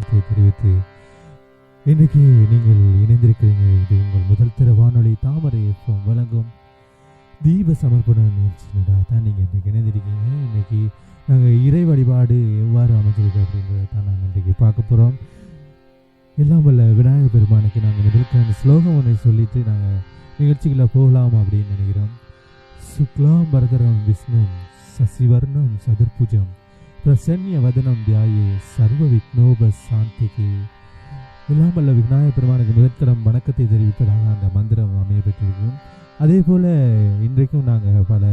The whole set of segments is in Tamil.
வணக்கத்தை தெரிவித்து இன்னைக்கு நீங்கள் இணைந்திருக்கிறீங்க. இது உங்கள் முதல் தர வானொலி தாமரை எஃப்எம் வழங்கும் தீப சமர்ப்பண நிகழ்ச்சியோட தான் நீங்கள் இன்றைக்கி இணைந்திருக்கீங்க. இன்றைக்கி நாங்கள் இறை வழிபாடு எவ்வாறு அமைஞ்சிருக்கு அப்படின்றத தான் நாங்கள் இன்றைக்கி பார்க்க போகிறோம். எல்லாம் வல்ல விநாயகர் பெருமானுக்கு நாங்கள் முதலுக்கான ஸ்லோகம் ஒன்றை சொல்லிட்டு நாங்கள் நிகழ்ச்சிகளை போகலாம் அப்படின்னு நினைக்கிறோம். சுக்லாம் பரதரம் விஷ்ணு சசிவர்ணம் சதுர்புஜம் பிரசன்ய வதனம் தியாயே சர்வ விக்னோப சாந்திக்கு. எல்லாம் வல்ல விநாயகர் பெருமானுக்கு முதற்கடம் வணக்கத்தை தெரிவிப்பதாக அந்த மந்திரம் அமைய பெற்றிருக்கும். அதே போல் இன்றைக்கும் நாங்கள் பல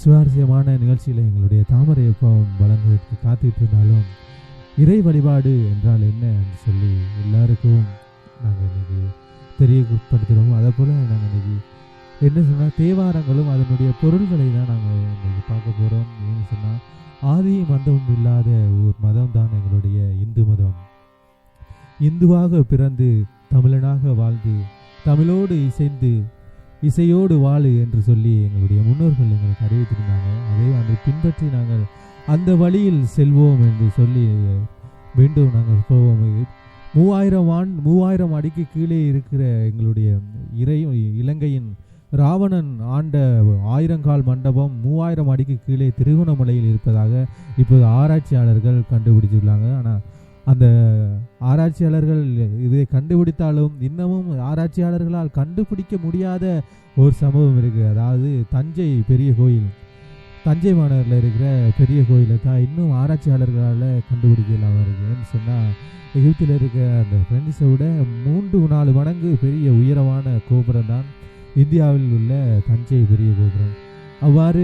சுவாரஸ்யமான நிகழ்ச்சிகளை எங்களுடைய தாமரை எப்பவும் வழங்குவதற்கு காத்துட்டு இருந்தாலும் இறை வழிபாடு என்றால் என்ன என்று சொல்லி எல்லாருக்கும் நாங்கள் இன்றைக்கி தெரியப்படுத்துகிறோம். அதே போல் நாங்கள் இன்றைக்கி என்ன சொன்னால் தேவாரங்களும் அதனுடைய பொருள்களை தான் நாங்கள் இன்றைக்கி பார்க்க போகிறோம். ஏன்னு சொன்னால் ஆதியும் அந்தமும் இல்லாத ஒரு மதம் தான் எங்களுடைய இந்து மதம். இந்துவாக பிறந்து தமிழனாக வாழ்ந்து தமிழோடு இசையோடு வாழு என்று சொல்லி எங்களுடைய முன்னோர்கள் எங்களுக்கு அறிவித்திருந்தாங்க. அதை பின்பற்றி நாங்கள் அந்த வழியில் செல்வோம் என்று சொல்லி மீண்டும் நாங்கள் போவோம். 3000 அடிக்கு கீழே இருக்கிற எங்களுடைய இலங்கையின் ராவணன் ஆண்ட 1000 கால் மண்டபம் 3000 அடிக்கு கீழே திருகோணமலையில் இருப்பதாக இப்போது ஆராய்ச்சியாளர்கள் கண்டுபிடித்துள்ளாங்க. ஆனால் அந்த ஆராய்ச்சியாளர்கள் இதை கண்டுபிடித்தாலும் இன்னமும் ஆராய்ச்சியாளர்களால் கண்டுபிடிக்க முடியாத ஒரு சம்பவம் இருக்குது. அதாவது தஞ்சை பெரிய கோயில், தஞ்சை மாநகரில் இருக்கிற பெரிய கோயிலை தான் இன்னும் ஆராய்ச்சியாளர்களால் கண்டுபிடிக்கலாமல் இருக்குதுன்னு சொன்னால் எகிப்தில் இருக்க அந்த ஃப்ரெண்ட்ஸை விட 3-4 மடங்கு பெரிய உயரமான கோபுரம் தான் இந்தியாவில் உள்ள தஞ்சை பெரிய கோபுரம். அவ்வாறு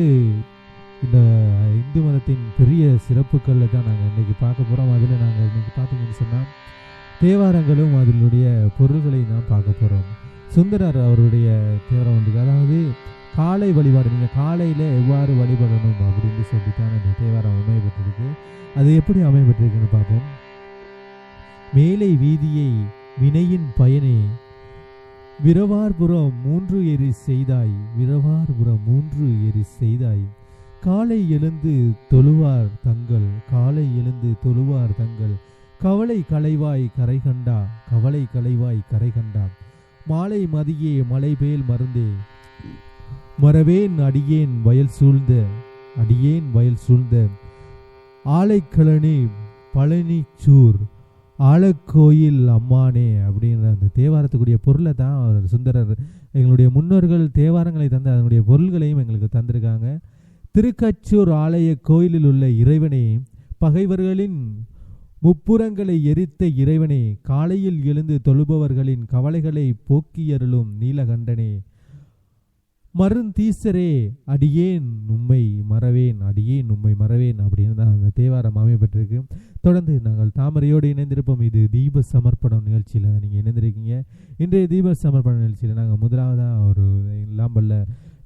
இந்த இந்து மதத்தின் பெரிய சிறப்புகளில் தான் நாங்கள் இன்றைக்கி பார்க்க போகிறோம். அதில் நாங்கள் இன்றைக்கி பார்த்தீங்கன்னு சொன்னால் தேவாரங்களும் அதனுடைய பொருள்களை தான் பார்க்க போகிறோம். சுந்தரர் அவருடைய தேவாரம் உண்டு. அதாவது காலை வழிபாடு, நீங்கள் காலையில் எவ்வாறு வழிபடணும் அப்படின்னு சொல்லித்தான் அந்த தேவாரம் அமையப்பட்டிருக்கு. அது எப்படி அமையப்பட்டிருக்குன்னு பார்ப்போம். மேலை வீதியை வினையின் பயனே விரவார்புறம் 3 எரி செய்தாய், விரவார்புறம் 3 எரி செய்தாய், காலை எழுந்து தொழுவார் தங்கள், காலை எழுந்து தொழுவார் தங்கள், கவலை களைவாய் கரை கண்டா, கவலை களைவாய் கரை கண்டா, மாலை மதியே மலைபேல் மருந்தே மறவேன் அடியேன் வயல் சூழ்ந்த, அடியேன் வயல் சூழ்ந்த, ஆலைக்கழனி பழனிச்சூர் ஆலக்கோயில் அம்மானே அப்படின்ற அந்த தேவாரத்துக்குரிய பொருளை தான் சுந்தரர் எங்களுடைய முன்னோர்கள் தேவாரங்களை தந்து அதனுடைய பொருள்களையும் எங்களுக்கு தந்திருக்காங்க. திருக்கச்சூர் ஆலய கோயிலில் உள்ள இறைவனே, பகைவர்களின் முப்புறங்களை எரித்த இறைவனே, காலையில் எழுந்து தொழுபவர்களின் கவலைகளை போக்கியருளும் நீலகண்டனே, மருந்தீசரே அடியேன் உம்மை மறவேன், அடியேன் உம்மை மறவேன் அப்படின்னு தான் அந்த தேவாரம் அமையப்பட்டிருக்கு. தொடர்ந்து நாங்கள் தாமரையோடு இணைந்திருப்போம். இது தீப சமர்ப்பணம் நிகழ்ச்சியில் நீங்கள் இணைந்திருக்கீங்க. இன்றைய தீப சமர்ப்பண நிகழ்ச்சியில் நாங்கள் முதலாவதாக ஒரு எல்லாம் வல்ல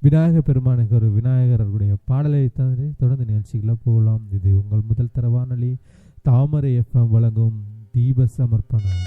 விநாயகர் பெருமானுக்கு ஒரு விநாயகருடைய பாடலை தந்து தொடர்ந்து நிகழ்ச்சிகளை போகலாம். இது உங்கள் முதல் தர வானொலி தாமரை எஃப்எம் வழங்கும் தீப சமர்ப்பணம்.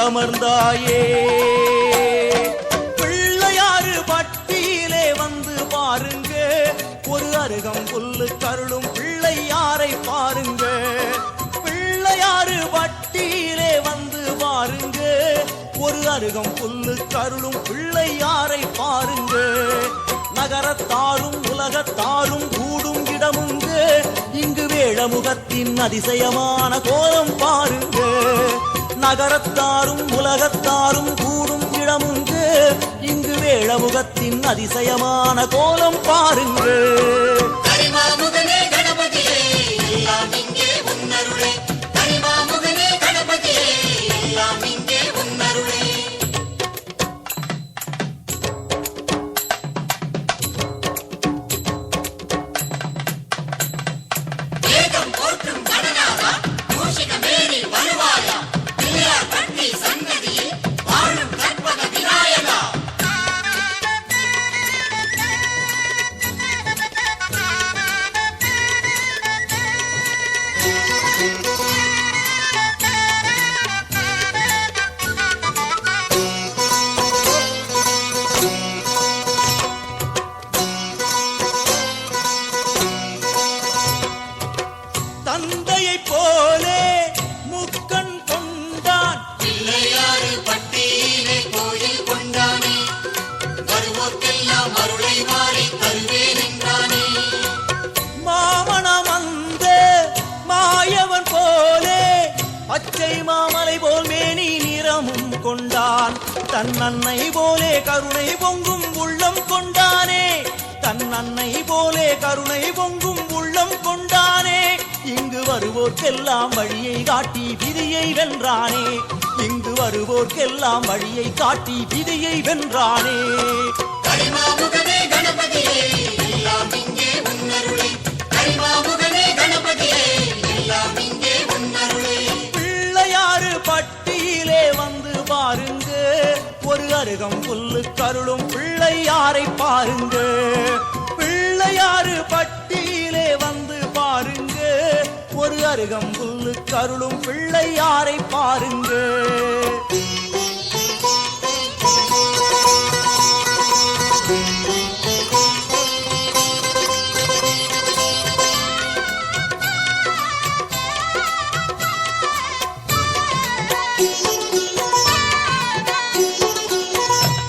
அமர்ந்தாயே பிள்ளையாறு பட்டியிலே வந்து பாருங்க, ஒரு அருகம் புல்லு கருளும் பிள்ளையாரை பாருங்க. பிள்ளையாறு பட்டியிலே வந்து பாருங்க, ஒரு அருகம் புல்லு கருளும் பிள்ளையாரை பாருங்க. நகரத்தாரும் உலகத்தாரும் கூடும் இடமுங்க, இங்கு வேழமுகத்தின் அதிசயமான கோலம் பாருங்க. நகரத்தாரும் உலகத்தாரும் கூடும் இடமுங்கு, இங்கு வேழமுகத்தின் அதிசயமான கோலம் பாருங்க. தஞ்சை மாமலை போல் மேனி நிறமும் கொண்டான். தன் அன்னை போலே கருணை பொங்கும் உள்ளம் கொண்டானே. தன் அன்னை போலே கருணை பொங்கும் உள்ளம் கொண்டானே. இங்கு வருவோர்க்கெல்லாம் வழியை காட்டி விதியை வென்றானே. இங்கு வருவோர்க்கெல்லாம் வழியை காட்டி விதியை வென்றானே. கரிமாமுகனே கணபதியே எல்லாம் இங்கே உன்னருளே. கரிமாமுகனே கணபதியே எல்லாம் இங்கே உன்னருளே. பிள்ளையாறு பட்டியிலே வந்து பாருங்க, ஒரு அருகம் புல்லு கருளும் பிள்ளையாரை பாருங்க. பிள்ளையாறு பட்டியிலே வந்து பாருங்க, ஒரு அருகம் புல்லு கருளும் பிள்ளையாரை பாருங்க.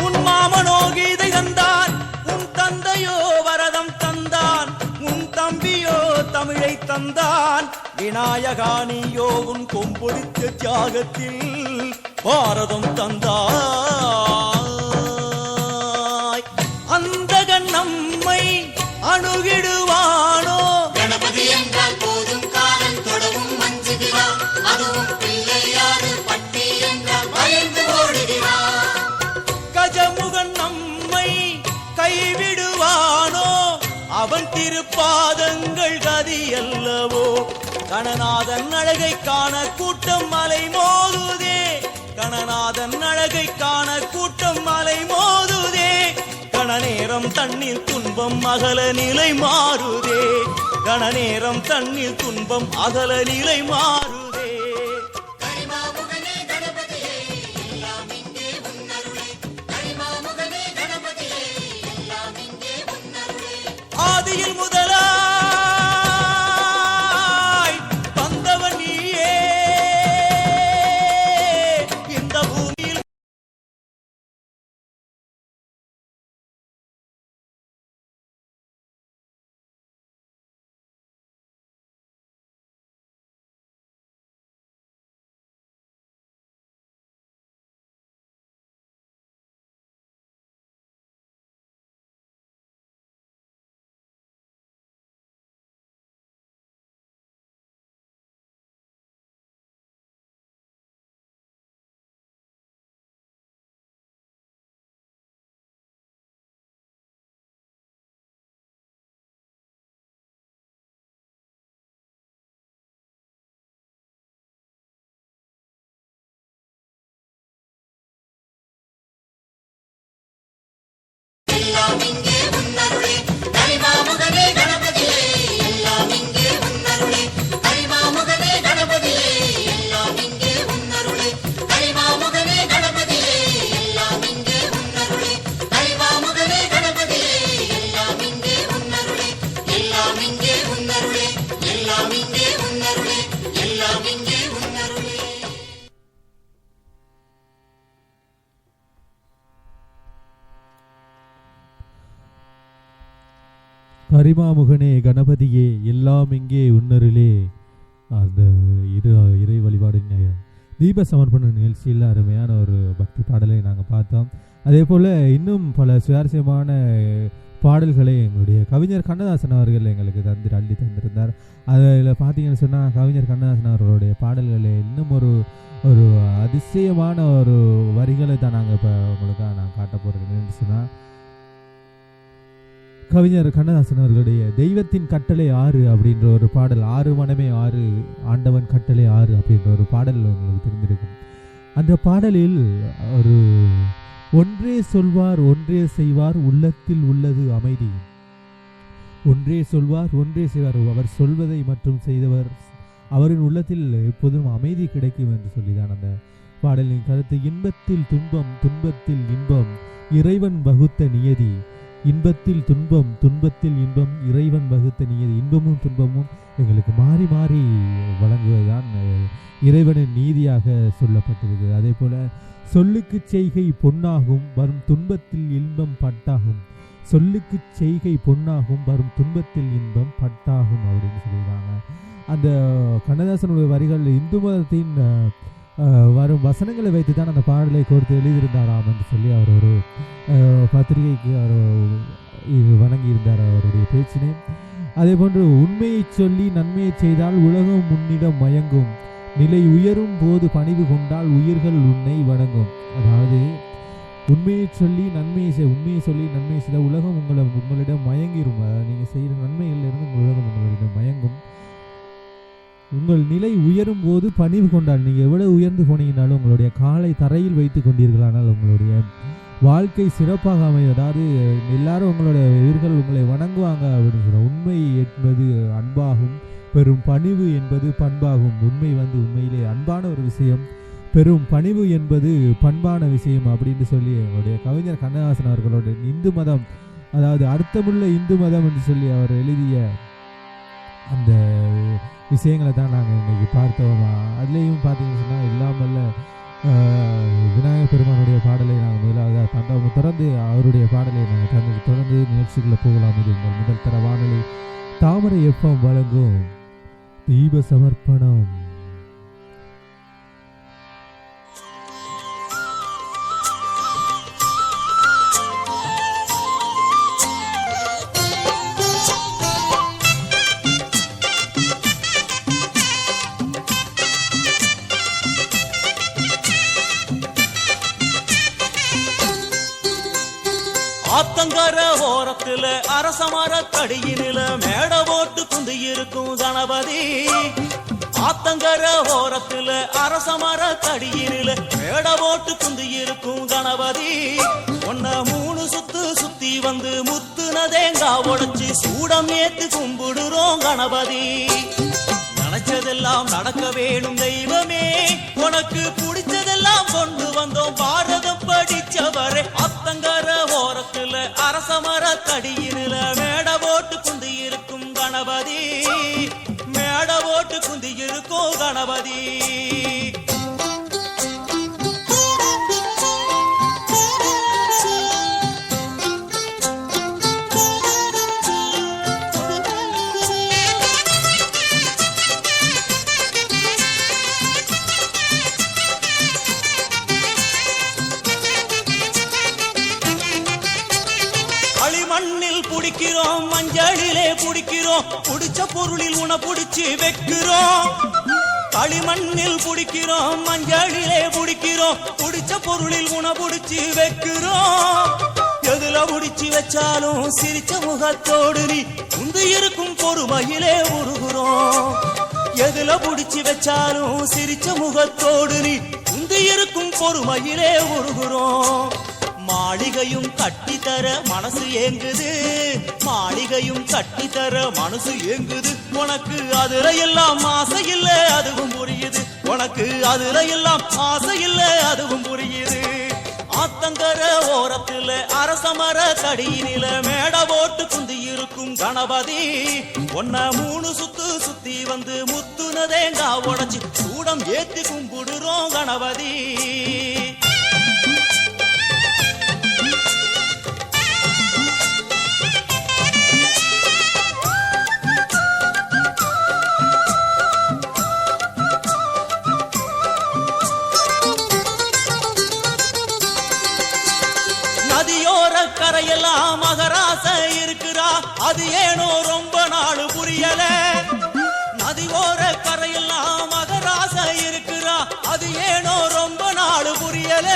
உன் மாமனோ கீதை தந்தான், உன் தந்தையோ வரதம் தந்தான், உன் தம்பியோ தமிழை தந்தான். விநாயகானியோ உன் கொம்பொடித்த தியாகத்தில் பாரதம் தந்தாய். அந்தகன் நம்மை அணுகிடுவானோ? கணபதி என்றால் போதும் காலம் தொடவும் மஞ்சுகிறான். அதுவும் பிள்ளையாறு பட்டி என்றால் பயந்து ஓடுகிறான். கஜமுகன் நம்மை கைவிடுவானோ? அவன் திருப்பாதங்கள் கதி அல்லவோ? கணநாதன் அழகை காண கூட்டம் மலை மோதுதே. கணநாதன் அழகை காண கூட்டம் மலை மோதுதே. கணநேரம் தண்ணீர் துன்பம் அகல நிலை மாறுதே. கணநேரம் தண்ணீர் துன்பம் அகல நிலை மாறுதே. கரிமாமுகனே கணபதியே எல்லாம் இங்கே உன்னருளே. கரிமாமுகனே கணபதியே எல்லாம் இங்கே உன்னருளே. ஆதியில் முதலாய் வந்தவன் நீயே. இந்த பூமியில் எல்லாம் இங்கே உன்னருளே. கரிமாமுகனே கணபதியே எல்லாம் இங்கே உன்னருளே. கரிமாமுகனே கணபதியே எல்லாம் இங்கே உன்னருளே. கரிமாமுகனே கணபதியே எல்லாம் இங்கே உன்னருளே. கரிமாமுகனே கணபதியே எல்லாம் இங்கே உன்னருளே. எல்லாம் இங்கே உன்னருளே. எல்லாம் இங்கே உன்னருளே. எல்லாம் இங்கே உன்னருளே. கரிமாமுகனே கணபதியே எல்லாம் இங்கே உன்னருளே. அந்த இறை வழிபாடின் தீப சமர்ப்பண நிகழ்ச்சியில் அருமையான ஒரு பக்தி பாடலை நாங்கள் பார்த்தோம். அதே போல் இன்னும் பல சுவாரஸ்யமான பாடல்களை எங்களுடைய கவிஞர் கண்ணதாசன் அவர்கள் எங்களுக்கு அள்ளி தந்திருந்தார். அதில் பார்த்தீங்கன்னு சொன்னால் கவிஞர் கண்ணதாசன் அவர்களுடைய பாடல்களில் இன்னும் ஒரு ஒரு அதிசயமான ஒரு வரிகளை தான் நாங்கள் இப்போ உங்களுக்காக நான் காட்ட போகிறேன்னு சொன்னால், கவிஞர் கண்ணதாசன் அவர்களுடைய தெய்வத்தின் கட்டளை 6 அப்படின்ற ஒரு பாடல், 6 மனமே 6 ஆண்டவன் கட்டளை 6 அப்படின்ற ஒரு பாடல் உங்களுக்கு தெரிந்திருக்கும். அந்த பாடலில் ஒரு ஒன்றே சொல்வார் ஒன்றே செய்வார் உள்ளத்தில் உள்ளது அமைதி. ஒன்றே சொல்வார் ஒன்றே செய்வார், அவர் சொல்வதை மற்றும் செய்தவர் அவரின் உள்ளத்தில் எப்போதும் அமைதி கிடைக்கும் என்று சொல்லிதான் அந்த பாடலின் கருத்து. இன்பத்தில் துன்பம் துன்பத்தில் இன்பம் இறைவன் வகுத்த நியதி. இன்பத்தில் துன்பம் துன்பத்தில் இன்பம் இறைவன் வகுத்த நியதி. இன்பமும் துன்பமும் எங்களுக்கு மாறி மாறி வழங்குவதுதான் இறைவனின் நீதியாக சொல்லப்பட்டிருக்கு. அதே போல சொல்லுக்கு செய்கை பொன்னாகும் வரும் துன்பத்தில் இன்பம் பட்டாகும். சொல்லுக்கு செய்கை பொன்னாகும், வரும் துன்பத்தில் இன்பம் பட்டாகும் அப்படின்னு சொல்லியிருக்காங்க. அந்த கண்ணதாசனுடைய வரிகள் இந்து மதத்தின் வரும் வசனங்களை வைத்து தான் அந்த பாடலை கோர்த்து எழுதியிருந்தாராம் என்று சொல்லி அவர் ஒரு பத்திரிகைக்கு அவர் வழங்கியிருந்தார் அவருடைய பேச்சினை. அதே போன்று உண்மையை சொல்லி நன்மையை செய்தால் உலகம் உன்னிடம் மயங்கும், நிலை உயரும் போது பணிவு கொண்டால் உயிர்கள் உன்னை வணங்கும். அதாவது உண்மையை சொல்லி நன்மையை செய்தால் உலகம் உங்களிடம் மயங்கிரும். நீங்கள் செய்கிற நன்மைகளிலிருந்து உங்கள் உலகம் உங்களிடம் மயங்கும். உங்கள் நிலை உயரும் போது பணிவு கொண்டால், நீங்கள் எவ்வளவு உயர்ந்து போனீங்கனாலும் உங்களுடைய காலை தரையில் வைத்து கொண்டீர்களானால் உங்களுடைய வாழ்க்கை சிறப்பாக அமையும். அதாவது எல்லாரும் உங்களுடைய உயிர்கள் உங்களை வணங்குவாங்க அப்படின்னு சொல்லுவாங்க. உண்மை என்பது அன்பாகும், பெரும் பணிவு என்பது பண்பாகும். உண்மை உண்மையிலே அன்பான ஒரு விஷயம், பெரும் பணிவு என்பது பண்பான விஷயம் அப்படின்னு சொல்லி அவருடைய கவிஞர் கண்ணதாசன் அவர்களோட இந்து மதம், அதாவது அர்த்தமுள்ள இந்து மதம் என்று சொல்லி அவர் எழுதிய அந்த விஷயங்களை தான் நாங்கள் இன்னைக்கு பார்த்தோம். அதுலேயும் பார்த்தீங்கன்னு சொன்னால் இல்லாமல்ல விநாயகர் பெருமானுடைய பாடலை நாங்கள் முதலாவது தந்தோம். தொடர்ந்து அவருடைய பாடலை நாங்கள் தொடர்ந்து நிகழ்ச்சிக்குள்ளே போகலாம். இது உங்கள் முதல் தர வானொலி தாமரை FM வழங்கும் தீப சமர்ப்பணம். ஆத்தங்கர ஓரத்துல அரசமர கடியினில மேட போட்டு குந்தி இருக்கும் கணபதி. ஆத்தங்கர ஓரத்துல அரசமர கடியினில மேட போட்டு குந்தி இருக்கும் கணபதி. ஒன்ன 3 சுத்து சுத்தி வந்து முத்துன தேங்காய் உடைச்சு சூடம் ஏத்து கும்பிடுறோம் கணபதி. நினைச்சதெல்லாம் நடக்க வேணும் தெய்வமே, உனக்கு பிடிச்சதெல்லாம் கொண்டு வந்தோம் பாரதம் படிச்சவரே. அத்தங்கர ஓரத்துல அரசமர தடியினில மேட போட்டு குந்தி இருக்கும் கணபதி, மேட போட்டு குந்தி இருக்கும் கணபதி. களிமண்ணில் புடிக்கிறோம், மஞ்சளிலே புடிக்கிறோம், புடிச்ச பொருளில் உன புடிச்சு வைக்கிறோம். களிமண்ணில் புடிக்கிறோம், மஞ்சளிலே புடிக்கிறோம், புடிச்ச பொருளில் உன புடிச்சு வைக்கிறோம். எதுல புடிச்சு வச்சாலும் சிரிச்ச முகத்தோடு நீ உந்து இருக்கும் பொறுமையிலே உருகுறோம். எதுல புடிச்சு வச்சாலும் சிரிச்ச முகத்தோடு நீ உந்து இருக்கும் பொறுமையிலே உருகுறோம். மாளிகையும் கட்டித்தர மனசு ஏங்குது, மாளிகையும் கட்டித்தர மனசு ஏங்குது. உனக்கு அதுல எல்லாம் ஆசை இல்ல அதுவும் புரியுது, உனக்கு அதுல எல்லாம் ஆசை இல்ல அதுவும் புரியுது. ஆத்தங்கர ஓரத்துல அரசமர தடியினில மேட போட்டு குந்தி இருக்கும் கணபதி. ஒன்ன 3 சுத்து சுத்தி வந்து முத்துன தேங்காய் உடைச்சு சூடம் ஏத்தி கும்பிடுறோம் கணபதி. நதியோர கரையெல்லாம் மகராச இருக்கிறா, அது ஏனோ ரொம்ப நாள் புரியல. நதியோர கரையெல்லாம் மகராச இருக்கிறா, அது ஏனோ ரொம்ப நாள் புரியல.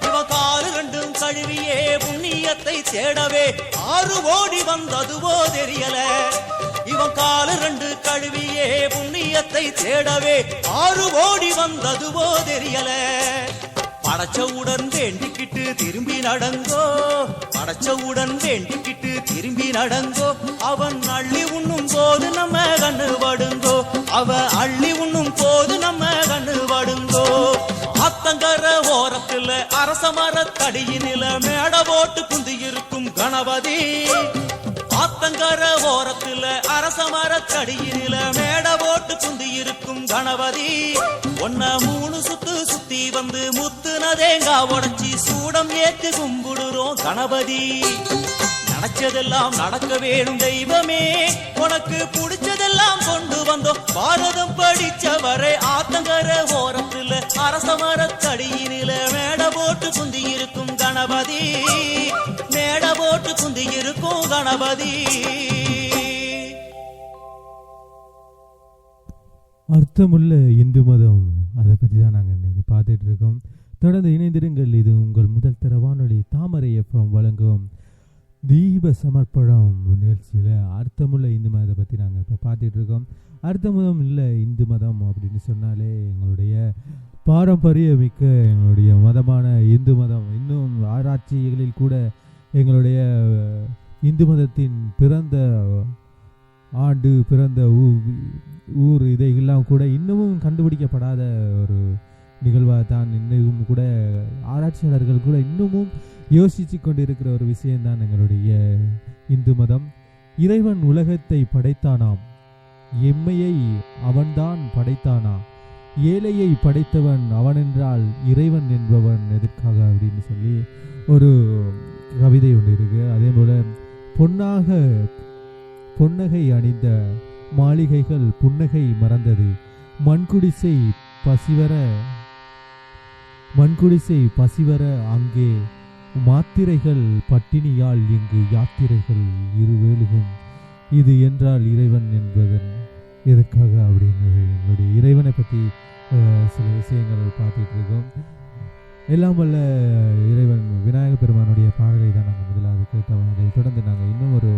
இவன் காலு 2 கழுவியே புண்ணியத்தை தேடவே 6 ஓடி வந்ததுவோ தெரியல. இவன் காலு 2 கழுவியே புண்ணியத்தை தேடவே 6 ஓடி வந்ததுவோ தெரியல. படைச்சவுடன் வேண்டிக்கிட்டு திரும்பி நடங்கோ, படைச்சவுடன் வேண்டிக்கிட்டு திரும்பி நடங்கோ. அவன் அள்ளி உண்ணும் போது நம்ம கண்ணு படுங்கோ, அவ அள்ளி உண்ணும் போது நம்ம கண்ணு படுங்கோ. ஆத்தங்கர ஓரத்துல அரசமர தடியினில மேட போட்டு குந்தி இருக்கும் கணபதி. ஆத்தங்கர ஓரத்துல அரசமர தடியினில மேட போட்டு குந்தி இருக்கும் கணபதி. ஒன்ன 3 சுத்து சுத்தி வந்து முத்துன தேங்காய் உடைச்சி சூடம் ஏத்து கும்பிடுறோம் கணபதி. நினைச்சதெல்லாம் நடக்க வேணும் தெய்வமே, உனக்கு பிடிச்சதெல்லாம் கொண்டு வந்தோம். பாரதம் படிச்சவரை ஆத்தங்கர ஓரத்துல அரச மரத்தடியினில மேட போட்டு குந்தி இருக்கும் கணபதி, மேட போட்டு குந்தி இருக்கும் கணபதி. அர்த்தமுள்ள இந்து மதம், அதை பற்றி தான் நாங்கள் இன்னைக்கு பார்த்துட்டு இருக்கோம். தொடர்ந்து இணைந்திருங்கள். இது உங்கள் முதல் தர வானொலி தாமரை FM வழங்கும் தீப சமர்ப்பணம் நிகழ்ச்சியில் அர்த்தமுள்ள இந்து மதத்தை பற்றி நாங்கள் இப்போ பார்த்துட்டு இருக்கோம். அர்த்தமுதம் இல்லை இந்து மதம் அப்படின்னு சொன்னாலே எங்களுடைய பாரம்பரியமிக்க எங்களுடைய மதமான இந்து மதம், இன்னும் ஆராய்ச்சிகளில் கூட எங்களுடைய இந்து மதத்தின் பிறந்த ஆண்டு, பிறந்த ஊர் இதையெல்லாம் கூட இன்னமும் கண்டுபிடிக்கப்படாத ஒரு நிகழ்வாக தான் இன்னும் கூட ஆராய்ச்சியாளர்கள் கூட இன்னமும் யோசித்து கொண்டிருக்கிற ஒரு விஷயம்தான் எங்களுடைய இந்து மதம். இறைவன் உலகத்தை படைத்தானாம், எம்மையை அவன்தான் படைத்தானா, ஏழையை படைத்தவன் அவனென்றால் இறைவன் என்பவன் எதற்காக அப்படின்னு சொல்லி ஒரு கவிதை ஒன்று இருக்கு. அதே போல பொன்னகை அணிந்த மாளிகைகள் புன்னகை மறந்தது, மண்குடிசை பசிவர அங்கே மாத்திரைகள் பட்டினியால் இங்கு யாத்திரைகள் இருவேளுகும், இது என்றால் இறைவன் என்பதன் எதற்காக அப்படின்னு என்னுடைய இறைவனை பற்றி சில விஷயங்கள் பார்த்துட்டு இருக்கோம். எல்லாம் வல்ல இறைவன் விநாயக பெருமானுடைய பாடலை தான் நாங்கள் முதலாவது கேட்டோம். அதை தொடர்ந்து நாங்கள் இன்னும் ஒரு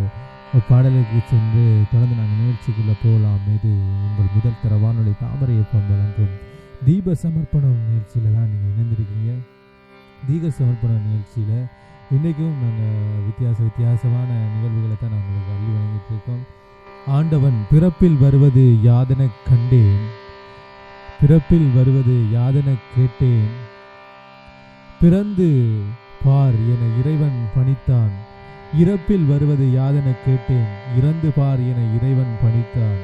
பாடலுக்கு சென்று தொடர்ந்து நாங்கள் நிகழ்ச்சிக்குள்ளே போகலாம். இது உங்கள் முதல் தர வானொலி தாமரை FM வழங்கும் தீப சமர்ப்பணம் நிகழ்ச்சியில் தான் நீங்கள் இணைந்திருக்கீங்க. தீப சமர்ப்பணம் நிகழ்ச்சியில் இன்றைக்கும் நாங்கள் வித்தியாசமான நிகழ்வுகளை தான் நாங்கள் உங்களுக்கு அள்ளி வழங்கிட்டு இருக்கோம். ஆண்டவன் பிறப்பில் வருவது யாதன கண்டேன், பிறப்பில் வருவது யாதன கேட்டேன், பிறந்து பார் என இறைவன் பணித்தான், இறப்பில் வருவது யாதென கேட்டேன், இறந்து பார் என இறைவன் பணித்தான்,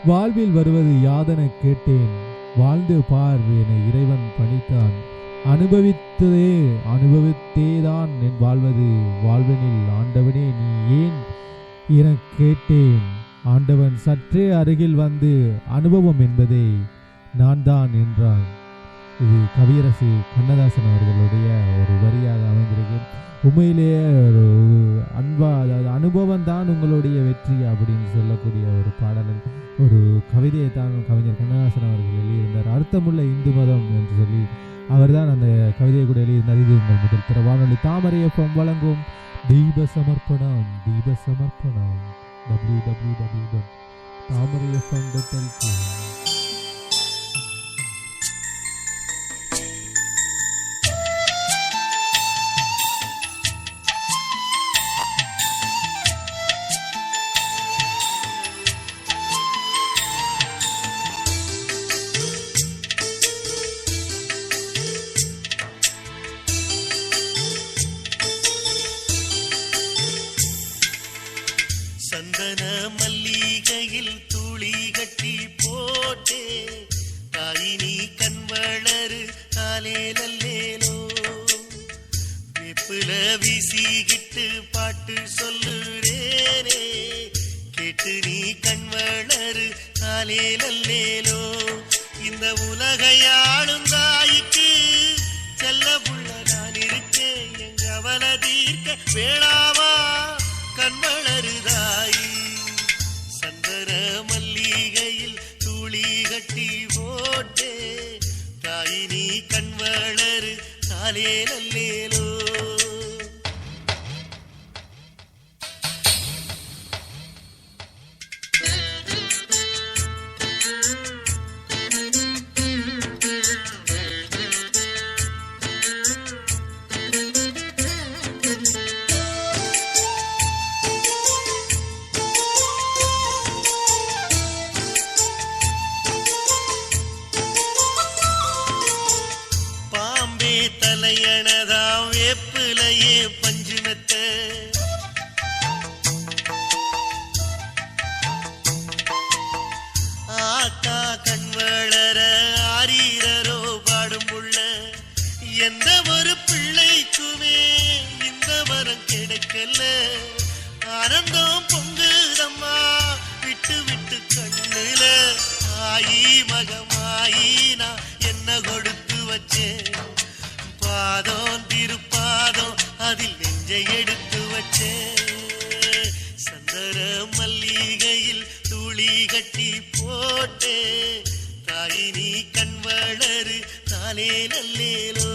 வாழ்வில் வருவது யாதென கேட்டேன், வாழ்ந்து பார் என இறைவன் பணித்தான், அனுபவித்தேதான் என் வாழ்வது வாழ்வனில் ஆண்டவனே நீ ஏன் என கேட்டேன், ஆண்டவன் சற்றே அருகில் வந்து அனுபவம் என்பதை நான் தான் என்றான். இது கவியரசு கண்ணதாசன் அவர்களுடைய ஒரு வரியாக அமைந்திருக்கு. உண்மையிலேயே ஒரு அன்பா, அதாவது அனுபவம் தான் உங்களுடைய வெற்றி அப்படின்னு சொல்லக்கூடிய ஒரு பாடல், ஒரு கவிதையை தான் கவிஞர் கண்ணதாசன் அவர்கள் எழுதியிருந்தார். அர்த்தமுள்ள இந்து மதம் என்று சொல்லி அவர் தான் அந்த கவிதையை கூட எழுதியிருந்தார். இது உங்கள் முதல் தர வானொலி தாமரை FM வழங்கும் தீப சமர்ப்பணம் www.tamarayfm.lk. சந்தன மல்லிகையில் துளி கட்டி போட்டே தாயினி கண் வளரு காலேலல்லேலோ, வெப்புல வீசிக்கிட்டு பாட்டு சொல்லுறேனே கேட்டு நீ கண் வளரு காலேலல்லேலோ, இந்த உலகையாளும் தாய்க்கு செல்ல புள்ள நான் இருக்கேன், எங்க அவல தீர்க்க வேளாவா கண் வளருதாயி, சந்தன மல்லிகையில் துளி கட்டி போட்டே தாயினி கண் வளரு காலேலல்லேலோ. தலையணதாம் வேப்பிலையே பஞ்சுமெத்த, ஆத்தா கண் வளர ஆரீரரோ பாடும் புள்ள, எந்த ஒரு பிள்ளைக்குமே இந்த வரம் கிடைக்கல ஆனந்தம் பொங்குதம்மா விட்டு விட்டு கண்ணுல ஆயி மகமாயி நான் என்ன கொடுத்து வச்சேன் பாதம் திருப்பாதம் அதில் நெஞ்சை எடுத்து வச்சேன் சந்தர மல்லிகையில் துளி கட்டி போட்டே தாயி நீ கண் வளரு தானே நல்லேலோ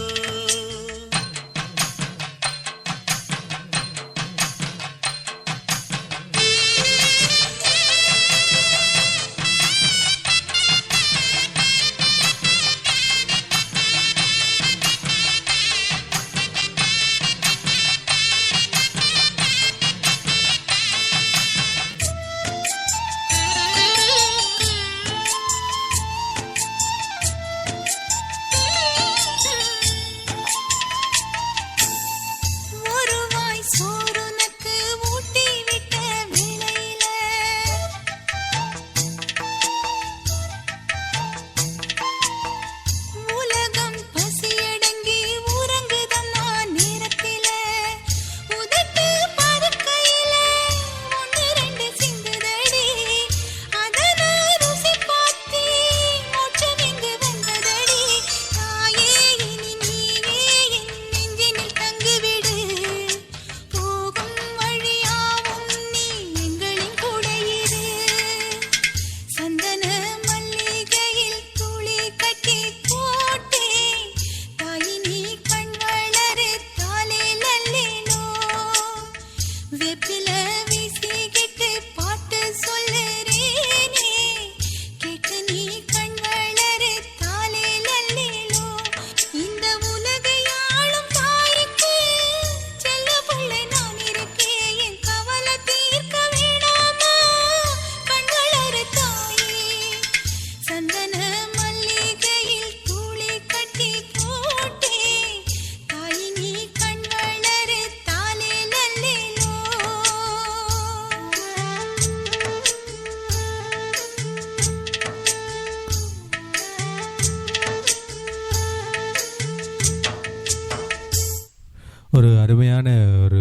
ஒரு அருமையான ஒரு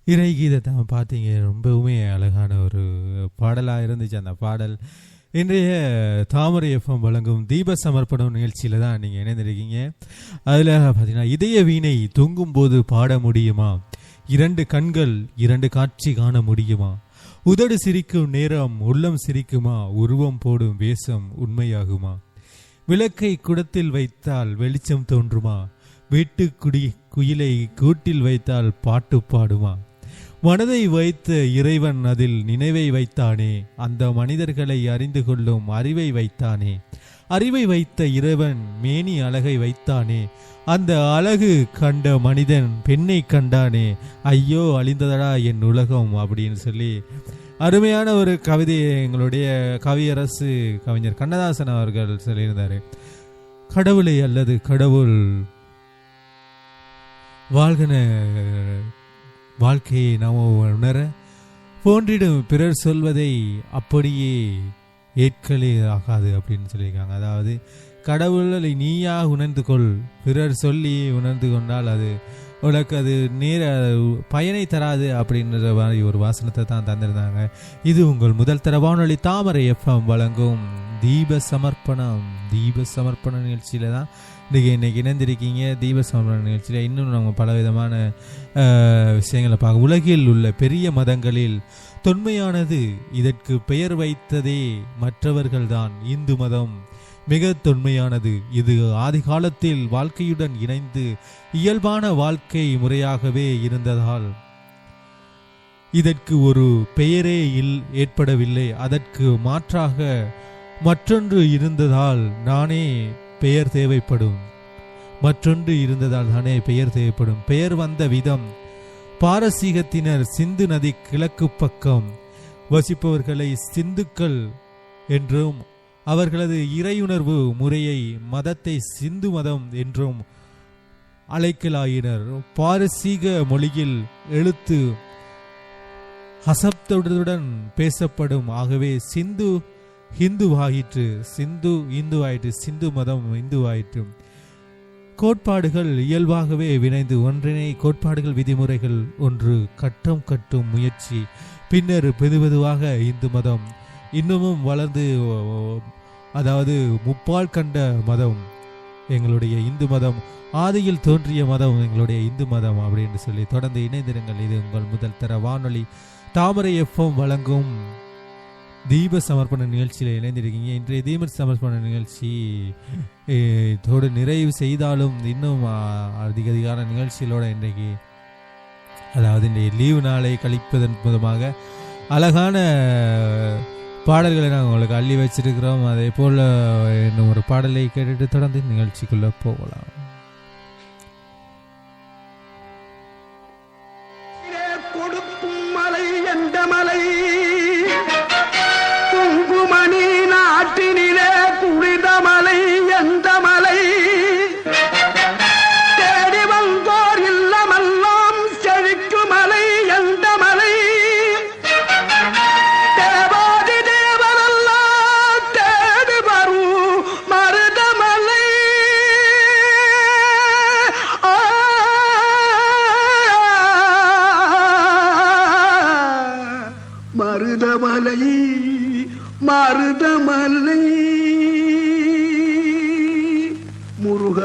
இறை கீதத்தை பார்த்தீங்க. ரொம்பவுமே அழகான ஒரு பாடலாக இருந்துச்சு அந்த பாடல். இன்றைய தாமரை எஃப்எம் வழங்கும் தீப சமர்ப்பணம் நிகழ்ச்சியில் தான் நீங்கள் இணைந்திருக்கீங்க. அதில் பார்த்தீங்கன்னா இதய வீணை தொங்கும் போது பாட முடியுமா, 2 கண்கள் 2 காட்சி காண முடியுமா, உதடு சிரிக்கும் நேரம் உள்ளம் சிரிக்குமா, உருவம் போடும் வேஷம் உண்மையாகுமா, விளக்கை குடத்தில் வைத்தால் வெளிச்சம் தோன்றுமா, வீட்டு குயிலை கூட்டில் வைத்தால் பாட்டு பாடுமா, மனதை வைத்த இறைவன் அதில் நினைவை வைத்தானே, அந்த மனிதர்களை அறிந்து கொள்ளும் அறிவை வைத்தானே, அறிவை வைத்த இறைவன் மேனி அழகை வைத்தானே, அந்த அழகு கண்ட மனிதன் பெண்ணை கண்டானே, ஐயோ அழிந்ததடா என் உலகம் அப்படின்னு சொல்லி அருமையான ஒரு கவிதையை எங்களுடைய கவியரசு கவிஞர் கண்ணதாசன் அவர்கள் சொல்லியிருந்தார். கடவுளை அல்லது கடவுள் வாழ்கின வாழ்க்கையை நாம் உணர போன்றிடும் பிறர் சொல்வதை அப்படியே ஏற்கலே ஆகாது அப்படின்னு சொல்லியிருக்காங்க. அதாவது கடவுளை நீயாக உணர்ந்து கொள், பிறர் சொல்லி உணர்ந்து கொண்டால் அது உனக்கு அது நேர பயனை தராது அப்படின்ற மாதிரி ஒரு வாசனத்தை தான் தந்திருந்தாங்க. இது உங்கள் முதல் தர வானொலி தாமரை எஃப்எம் வழங்கும் தீப சமர்ப்பணம் நிகழ்ச்சியில தான் இன்னைக்கு இணைந்திருக்கீங்க. தீப சமர்ப்பண நிகழ்ச்சியில் இன்னும் நம்ம பல விதமான விஷயங்களை பார்க்க. உலகில் உள்ள பெரிய மதங்களில் தொன்மையானது, இதற்கு பெயர் வைத்ததே மற்றவர்கள்தான். இந்து மதம் மிக தொன்மையானது. இது ஆதி காலத்தில் வாழ்க்கையுடன் இணைந்து இயல்பான வாழ்க்கை முறையாகவே இருந்ததால் இதற்கு ஒரு பெயரே ஏற்படவில்லை. அதற்கு மாற்றாக மற்றொன்று இருந்ததால் நானே பெயர் தேவைப்படும். பெயர் வந்த விதம், பாரசீகத்தினர் சிந்து நதி கிழக்கு பக்கம் வசிப்பவர்களை சிந்துக்கள் என்றும், அவர்களது இறையுணர்வு முறையை மதத்தை சிந்து மதம் என்றும் அழைக்கலாயினர். பாரசீக மொழியில் எழுத்து ஹசப்துடன் பேசப்படும். ஆகவே சிந்து ஹிந்துவாயிற்று, சிந்து இந்துவாயிற்று, சிந்து மதம் இந்துவாயிற்று. கோட்பாடுகள் இயல்பாகவே வினைந்து ஒன்றினை கோட்பாடுகள் விதிமுறைகள் ஒன்று கட்டம் கட்டும் முயற்சி பின்னர் மெதுவாக இந்து மதம் இன்னமும் வளர்ந்து அதாவது முப்பால் கண்ட மதம் எங்களுடைய இந்து மதம் ஆதியில் தோன்றிய மதம் எங்களுடைய இந்து மதம் அப்படின்னு சொல்லி தொடர்ந்து இணைந்திருங்கள். இது உங்கள் முதல் தர வானொலி தாமரை எஃப்எம் வழங்கும் தீப சமர்ப்பண நிகழ்ச்சியில் இணைந்திருக்கீங்க. இன்றைய தீப சமர்ப்பண நிகழ்ச்சி இதோடு நிறைவு செய்தாலும் இன்னும் அதிகமான நிகழ்ச்சிகளோட இன்றைக்கு அதாவது இன்றைய லீவு நாளை கழிப்பதன் மூலமாக அழகான பாடல்களை நாங்கள் உங்களுக்கு அள்ளி வச்சிருக்கிறோம். அதே போல் இன்னும் ஒரு பாடலை கேட்டுட்டு தொடர்ந்து நிகழ்ச்சிக்குள்ளே போகலாம். கொடுக்கும் மலை எந்த மலை குங்குமணி நாட்டினிலே புனித மலை எந்த மலை தேடி வந்தோர் இல்லமெல்லாம் செழிக்கு மலை எந்த மலை தேவாதி தேவரெல்லாம் தேடி வரும் மருதமலை மருதமலை மருதமலை முருக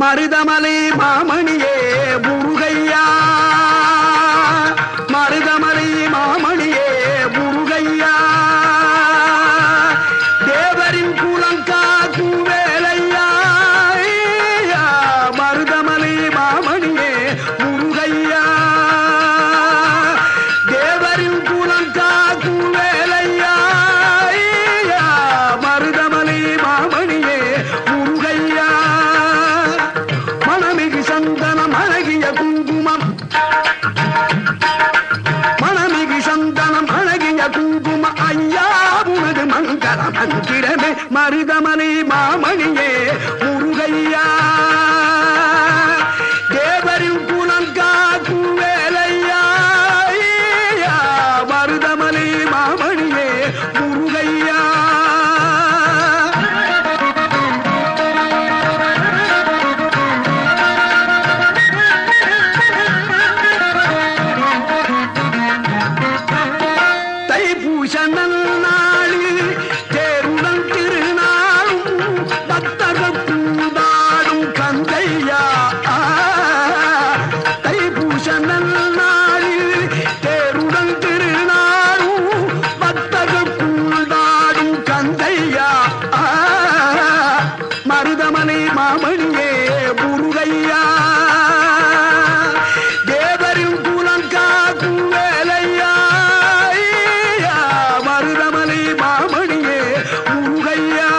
மருதமலை மாமணியே முருகையா மருதமலை மாமணியே முருகையா தேவரின் குலங்காக்கும் வேலையா மருதமலை மாமணியே முருகையா தேவரின் குலங்காக்கும் வேலையா மருதமலை மாமணியே முருகையா மணமிகு சந்தனம் அழகிய குங்குமம் மணமிகு சந்தனம் அழகிய குங்கும ஐயா உனது மங்கள மந்திரமே மருதமலை மாமணியே முருகையா தேவரின் குலங்காக்கும் வேலையா மருதமலை மாமணியே முருகையா தைப்பூச நன்னாளில் தேருடன் திருநாளும் பக்தர்கள் பூந்தாடும் கந்தையா தைப்பூச நன்னாளில் தேருடன் திருநாளும் பக்தர்கள் பூந்தாடும் கந்தையா மருதமலை மாமணியே முருகையா தேவரின் குலங்காக்கும் வேலையா மருதமலை மாமணியே முருகையா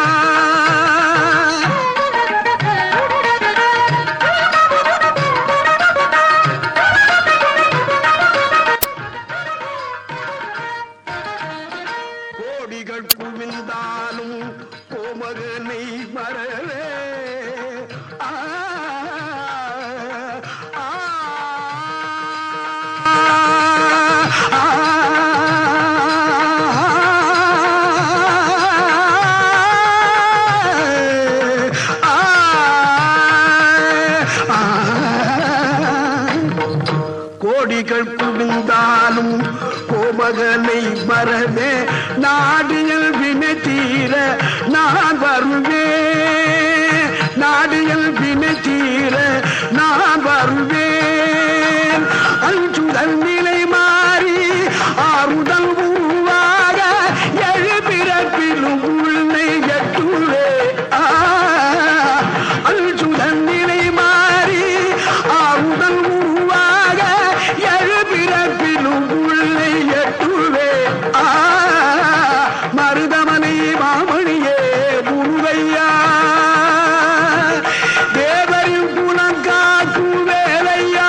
கோடிகள் குவிந்தாலும் கோமகனை மறவே ஆ ஆ கோடிகள் குவிந்தாலும் கோமகனை மறவே நாடியல் வினை தீர நான் வருவேன் நாடியல் வினை தீர நான் வருவேன் அஞ்சுதல் நிலை மாறி ஆறுதல் உருவாக எழுபிறப்பிலும் உன்னை எட்டுவே அஞ்சுதல் நிலை மாறி ஆறுதல் உருவாக எழுபிறப்பிலும் உன்னை எட்டுவே மருதமலை மாமணியே முருகையா தேவரின் குலங்காக்கும் வேலையா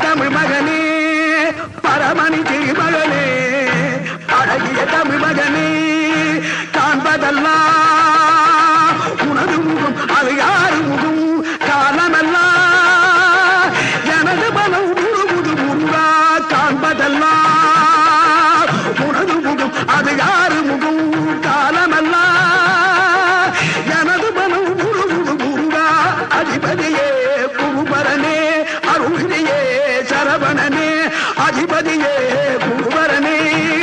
தமிழ் மகனே பரமணி திருமகனே அழகிய தமிழ் மகனே காண்பதெல்லாம் உனது முகம் அது யாரு முகம் காலமெல்லாம் எனது மனம் முழுமுது முருகா காண்பதெல்லாம் உனது முகம் அது யாரு முகம் காலமெல்லாம் எனது மனம் முழுமுது முருகா அதிபதியே குருபரனே அருளியே சரவணனே அதிபதியே குருபரனே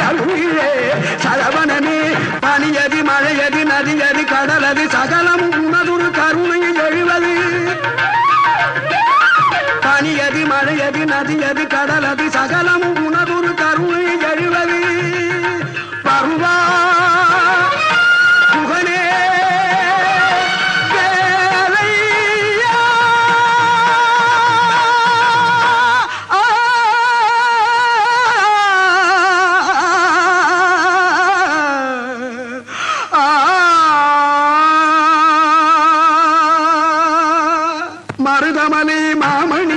அருளியே சரவணனே பனியதி மழையதி நதியதி கடலதி சகலமும் உனதுரு கருணையில் எழுவது பனியதி மழையதி நதியதி கடலதி சகலமும் உனதுரு கருணையில் எழுவது பருவா புகனே வேலையா மருதமலை மாமணி